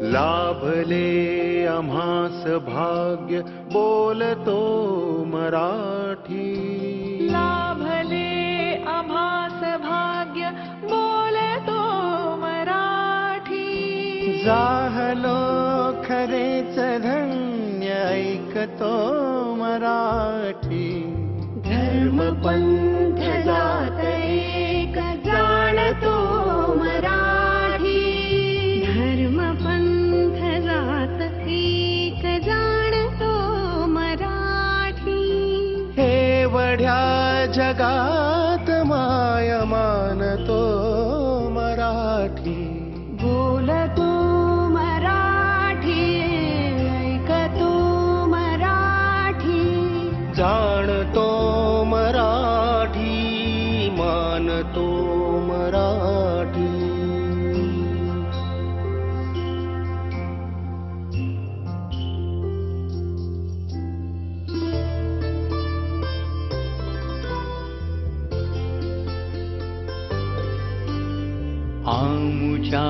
लाभले आम्हास भाग्य बोलतो मराठी. लाभले आम्हास भाग्य बोलतो मराठी. जाहलो खरेच धन्य ऐकतो मराठी. धर्म पंथ जात एक जाणतो मराठी. धर्म पंथ जात एक जाणतो मराठी. हे वढ्या जगात माय मानतो मराठी. बोलतो मराठी, ऐकतो मराठी. जाणतो मराठी, मानतो मराठी. आमुच्या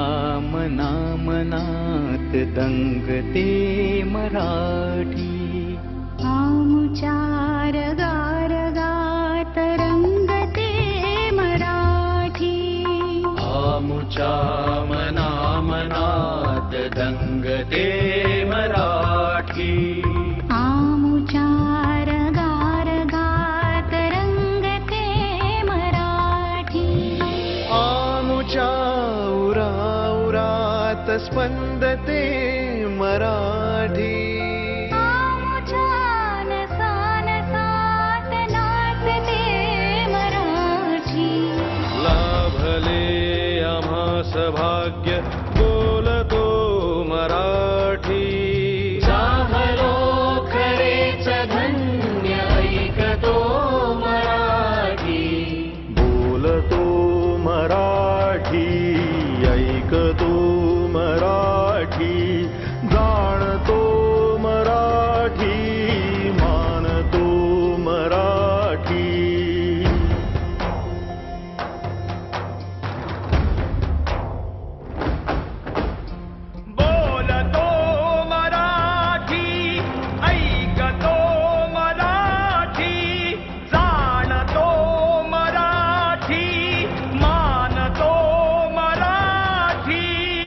मना मनात दंगते मराठी. आमुच्या रगारगात रंगते मराठी. आमुच्या मना मनात दंगते मराठी. आमुच्या रगारगात रंगते मराठी. आमुच्या उरात स्पंदते मराठी. आमुच्या नसानसात नाचते मराठी. लाभले आम्हास भाग्य